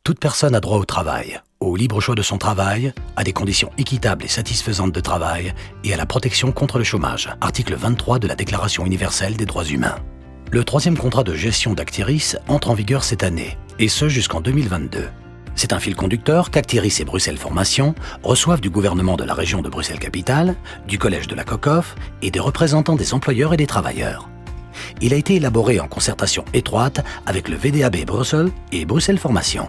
Toute personne a droit au travail, au libre choix de son travail, à des conditions équitables et satisfaisantes de travail et à la protection contre le chômage. Article 23 de la Déclaration universelle des droits humains. Le troisième contrat de gestion d'Actiris entre en vigueur cette année, et ce jusqu'en 2022. C'est un fil conducteur qu'Actiris et Bruxelles Formation reçoivent du gouvernement de la région de Bruxelles-Capitale, du collège de la COCOF et des représentants des employeurs et des travailleurs. Il a été élaboré en concertation étroite avec le VDAB Bruxelles et Bruxelles Formation.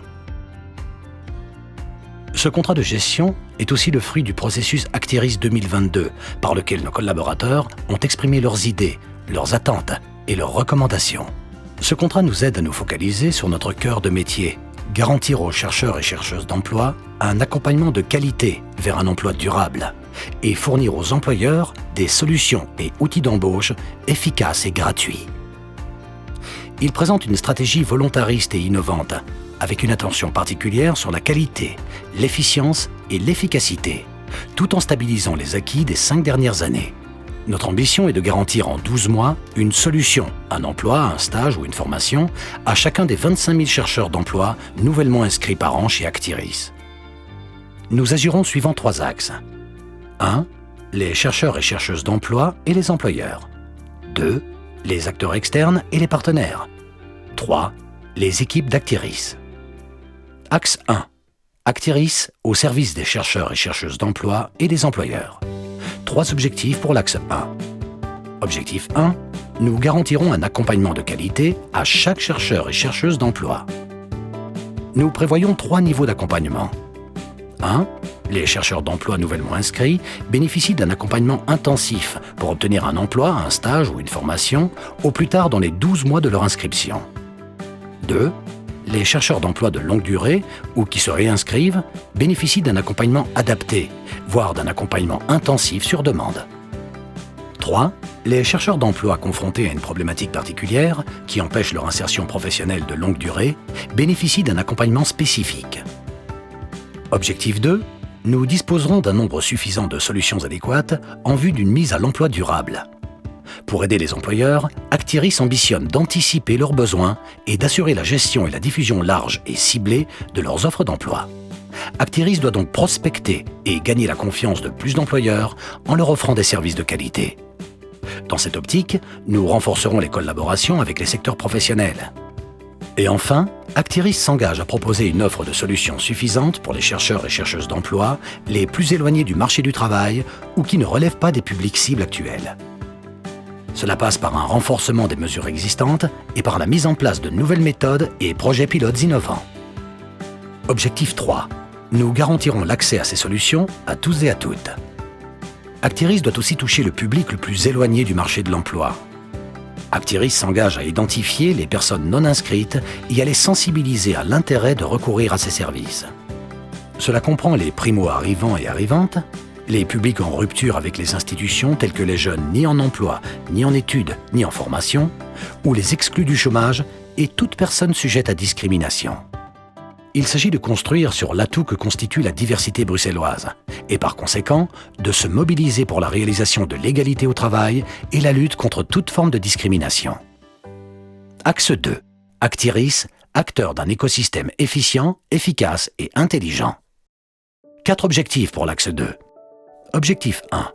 Ce contrat de gestion est aussi le fruit du processus Actiris 2022, par lequel nos collaborateurs ont exprimé leurs idées, leurs attentes et leurs recommandations. Ce contrat nous aide à nous focaliser sur notre cœur de métier, garantir aux chercheurs et chercheuses d'emploi un accompagnement de qualité vers un emploi durable et fournir aux employeurs des solutions et outils d'embauche efficaces et gratuits. Il présente une stratégie volontariste et innovante, avec une attention particulière sur la qualité, l'efficience et l'efficacité, tout en stabilisant les acquis des 5 dernières années. Notre ambition est de garantir en 12 mois une solution, un emploi, un stage ou une formation à chacun des 25 000 chercheurs d'emploi nouvellement inscrits par an chez Actiris. Nous agirons suivant 3 axes. 1. Les chercheurs et chercheuses d'emploi et les employeurs. 2. Les acteurs externes et les partenaires. 3. Les équipes d'Actiris. Axe 1. Actiris au service des chercheurs et chercheuses d'emploi et des employeurs. 3 objectifs pour l'axe 1. Objectif 1. Nous garantirons un accompagnement de qualité à chaque chercheur et chercheuse d'emploi. Nous prévoyons 3 niveaux d'accompagnement. 1. Les chercheurs d'emploi nouvellement inscrits bénéficient d'un accompagnement intensif pour obtenir un emploi, un stage ou une formation, au plus tard dans les 12 mois de leur inscription. 2. Les chercheurs d'emploi de longue durée ou qui se réinscrivent bénéficient d'un accompagnement adapté, voire d'un accompagnement intensif sur demande. 3. Les chercheurs d'emploi confrontés à une problématique particulière qui empêche leur insertion professionnelle de longue durée bénéficient d'un accompagnement spécifique. Objectif 2. Nous disposerons d'un nombre suffisant de solutions adéquates en vue d'une mise à l'emploi durable. Pour aider les employeurs, Actiris ambitionne d'anticiper leurs besoins et d'assurer la gestion et la diffusion large et ciblée de leurs offres d'emploi. Actiris doit donc prospecter et gagner la confiance de plus d'employeurs en leur offrant des services de qualité. Dans cette optique, nous renforcerons les collaborations avec les secteurs professionnels. Et enfin, Actiris s'engage à proposer une offre de solutions suffisante pour les chercheurs et chercheuses d'emploi les plus éloignés du marché du travail ou qui ne relèvent pas des publics cibles actuels. Cela passe par un renforcement des mesures existantes et par la mise en place de nouvelles méthodes et projets pilotes innovants. Objectif 3. Nous garantirons l'accès à ces solutions à tous et à toutes. Actiris doit aussi toucher le public le plus éloigné du marché de l'emploi. Actiris s'engage à identifier les personnes non inscrites et à les sensibiliser à l'intérêt de recourir à ces services. Cela comprend les primo-arrivants et arrivantes, les publics en rupture avec les institutions tels que les jeunes ni en emploi, ni en études, ni en formation, ou les exclus du chômage et toute personne sujette à discrimination. Il s'agit de construire sur l'atout que constitue la diversité bruxelloise et par conséquent de se mobiliser pour la réalisation de l'égalité au travail et la lutte contre toute forme de discrimination. Axe 2. Actiris, acteur d'un écosystème efficient, efficace et intelligent. 4 objectifs pour l'axe 2. Objectif 1.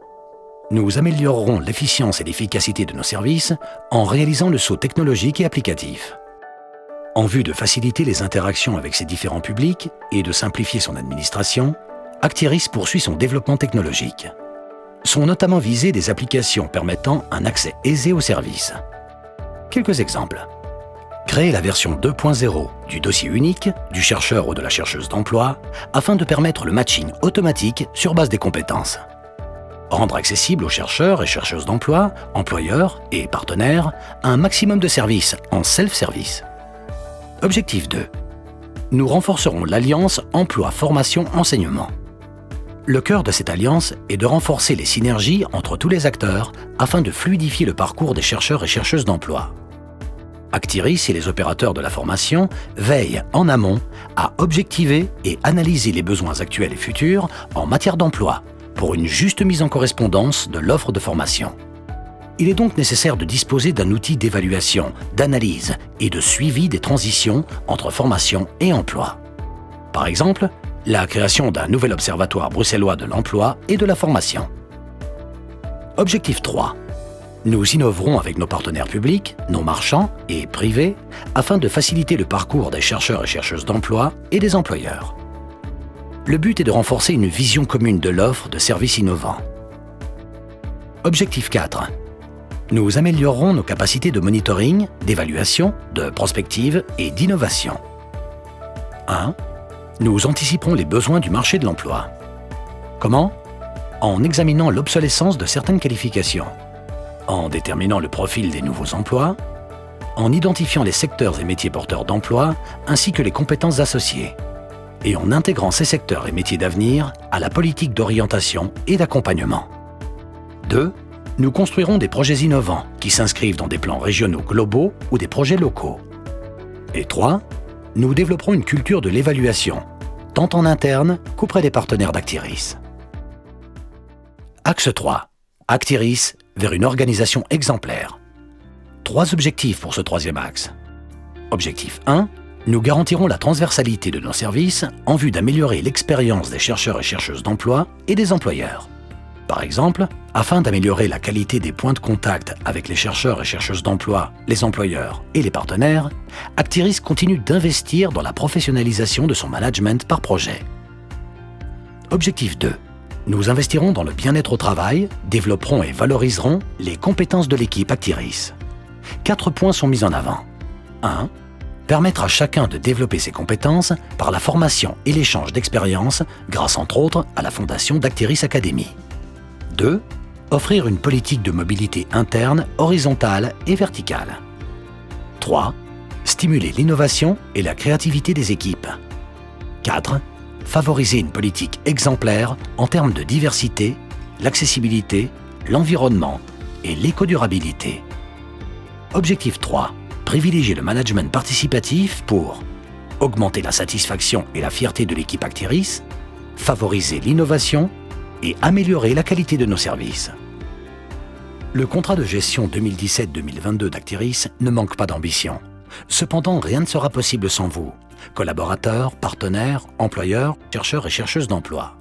Nous améliorerons l'efficience et l'efficacité de nos services en réalisant le saut technologique et applicatif. En vue de faciliter les interactions avec ses différents publics et de simplifier son administration, Actiris poursuit son développement technologique. Sont notamment visées des applications permettant un accès aisé aux services. Quelques exemples. Créer la version 2.0 du dossier unique du chercheur ou de la chercheuse d'emploi afin de permettre le matching automatique sur base des compétences. Rendre accessible aux chercheurs et chercheuses d'emploi, employeurs et partenaires un maximum de services en self-service. Objectif 2. Nous renforcerons l'alliance emploi-formation-enseignement. Le cœur de cette alliance est de renforcer les synergies entre tous les acteurs afin de fluidifier le parcours des chercheurs et chercheuses d'emploi. Actiris et les opérateurs de la formation veillent en amont à objectiver et analyser les besoins actuels et futurs en matière d'emploi pour une juste mise en correspondance de l'offre de formation. Il est donc nécessaire de disposer d'un outil d'évaluation, d'analyse et de suivi des transitions entre formation et emploi. Par exemple, la création d'un nouvel observatoire bruxellois de l'emploi et de la formation. Objectif 3. Nous innoverons avec nos partenaires publics, nos marchands et privés afin de faciliter le parcours des chercheurs et chercheuses d'emploi et des employeurs. Le but est de renforcer une vision commune de l'offre de services innovants. Objectif 4. Nous améliorerons nos capacités de monitoring, d'évaluation, de prospective et d'innovation. 1. Nous anticiperons les besoins du marché de l'emploi. Comment ? En examinant l'obsolescence de certaines qualifications, en déterminant le profil des nouveaux emplois, en identifiant les secteurs et métiers porteurs d'emploi ainsi que les compétences associées, et en intégrant ces secteurs et métiers d'avenir à la politique d'orientation et d'accompagnement. 2. Nous construirons des projets innovants qui s'inscrivent dans des plans régionaux globaux ou des projets locaux. Et 3. Nous développerons une culture de l'évaluation, tant en interne qu'auprès des partenaires d'Actiris. Axe 3. Actiris vers une organisation exemplaire. 3 objectifs pour ce troisième axe. Objectif 1. Nous garantirons la transversalité de nos services en vue d'améliorer l'expérience des chercheurs et chercheuses d'emploi et des employeurs. Par exemple, afin d'améliorer la qualité des points de contact avec les chercheurs et chercheuses d'emploi, les employeurs et les partenaires, Actiris continue d'investir dans la professionnalisation de son management par projet. Objectif 2. Nous investirons dans le bien-être au travail, développerons et valoriserons les compétences de l'équipe Actiris. 4 points sont mis en avant. 1. Permettre à chacun de développer ses compétences par la formation et l'échange d'expériences grâce entre autres à la fondation d'Actiris Academy. 2. Offrir une politique de mobilité interne, horizontale et verticale. 3. Stimuler l'innovation et la créativité des équipes. 4. Favoriser une politique exemplaire en termes de diversité, l'accessibilité, l'environnement et l'éco-durabilité. Objectif 3. Privilégier le management participatif pour augmenter la satisfaction et la fierté de l'équipe Actiris, favoriser l'innovation et améliorer la qualité de nos services. Le contrat de gestion 2017-2022 d'Actiris ne manque pas d'ambition. Cependant, rien ne sera possible sans vous, collaborateurs, partenaires, employeurs, chercheurs et chercheuses d'emploi.